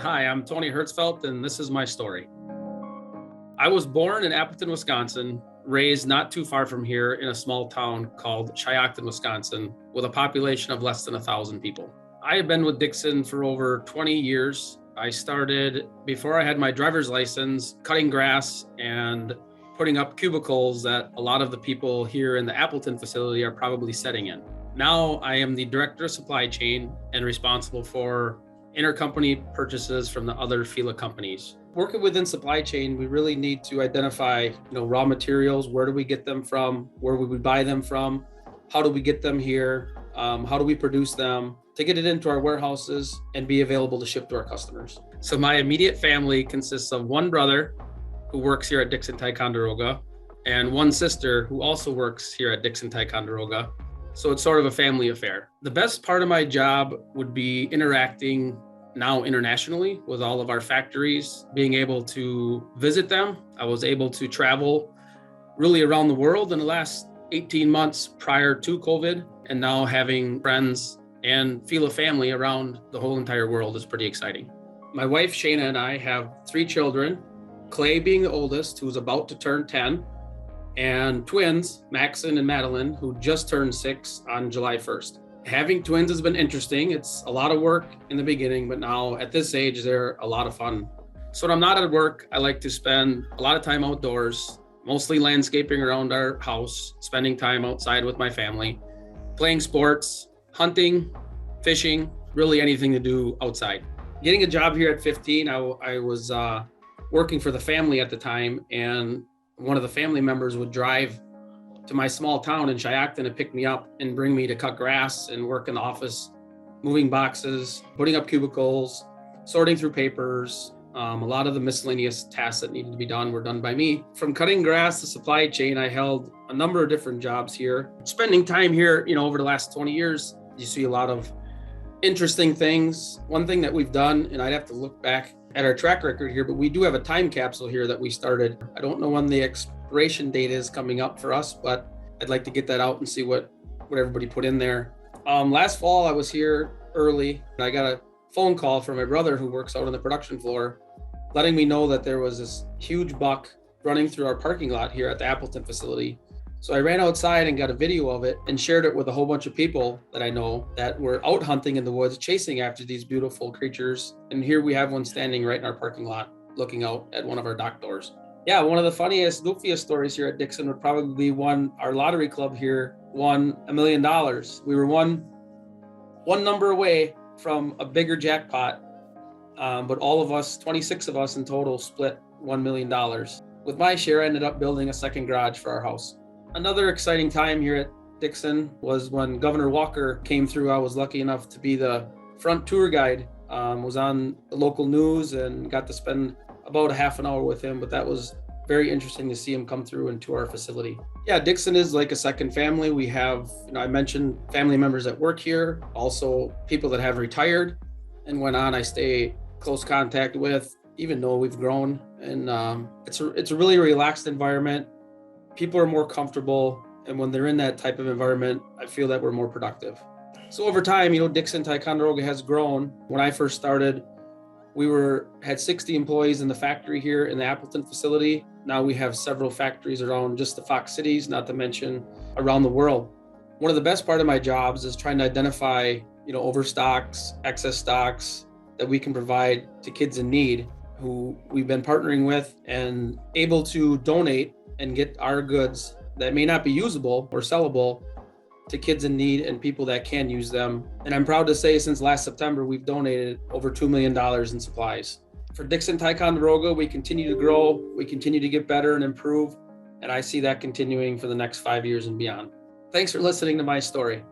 Hi, I'm Tony Herzfeldt, and this is my story. I was born in Appleton, Wisconsin, raised not too far from here in a small town called Shiocton, Wisconsin, with a population of less than 1,000 people. I have been with Dixon for over 20 years. I started before I had my driver's license, cutting grass and putting up cubicles that a lot of the people here in the Appleton facility are probably sitting in. Now I am the director of supply chain and responsible for intercompany purchases from the other FILA companies. Working within supply chain, we really need to identify, raw materials. Where do we get them from? Where would we buy them from? How do we get them here? How do we produce them to get it into our warehouses and be available to ship to our customers? So my immediate family consists of one brother who works here at Dixon Ticonderoga and one sister who also works here at Dixon Ticonderoga. So it's sort of a family affair. The best part of my job would be interacting now internationally with all of our factories, being able to visit them. I was able to travel really around the world in the last 18 months prior to COVID, and now having friends and FILA family around the whole entire world is pretty exciting. My wife, Shayna, and I have 3 children, Clay being the oldest, who's about to turn 10, and twins, Maxon and Madeline, who just turned 6 on July 1st. Having twins has been interesting. It's a lot of work in the beginning, but now at this age, they're a lot of fun. So when I'm not at work, I like to spend a lot of time outdoors, mostly landscaping around our house, spending time outside with my family, playing sports, hunting, fishing, really anything to do outside. Getting a job here at 15, I was working for the family at the time, and one of the family members would drive to my small town in Shiocton to pick me up and bring me to cut grass and work in the office, moving boxes, putting up cubicles, sorting through papers. A lot of the miscellaneous tasks that needed to be done were done by me. From cutting grass to supply chain, I held a number of different jobs here. Spending time here, over the last 20 years, you see a lot of interesting things. One thing that we've done, and I'd have to look back at our track record here, but we do have a time capsule here that we started. I don't know when the expiration date is coming up for us, but I'd like to get that out and see what everybody put in there. Last fall, I was here early, and I got a phone call from my brother who works out on the production floor, letting me know that there was this huge buck running through our parking lot here at the Appleton facility. So I ran outside and got a video of it and shared it with a whole bunch of people that I know that were out hunting in the woods, chasing after these beautiful creatures. And here we have one standing right in our parking lot, looking out at one of our dock doors. Yeah, one of the funniest, goofiest stories here at Dixon would probably be our lottery club here won $1 million. We were one number away from a bigger jackpot, but all of us, 26 of us in total, split $1 million. With my share, I ended up building a second garage for our house. Another exciting time here at Dixon was when Governor Walker came through. I was lucky enough to be the front tour guide, was on the local news and got to spend about a half an hour with him, but that was very interesting to see him come through into our facility. Yeah, Dixon is like a second family. We have, I mentioned family members that work here, also people that have retired and went on. I stay close contact with, even though we've grown, and it's a really relaxed environment. People are more comfortable, and when they're in that type of environment, I feel that we're more productive. So over time, Dixon Ticonderoga has grown. When I first started, we had 60 employees in the factory here in the Appleton facility. Now we have several factories around just the Fox cities, not to mention around the world. One of the best part of my jobs is trying to identify, overstocks, excess stocks that we can provide to kids in need who we've been partnering with and able to donate and get our goods that may not be usable or sellable to kids in need and people that can use them. And I'm proud to say since last September, we've donated over $2 million in supplies. For Dixon Ticonderoga, we continue to grow, we continue to get better and improve, and I see that continuing for the next 5 years and beyond. Thanks for listening to my story.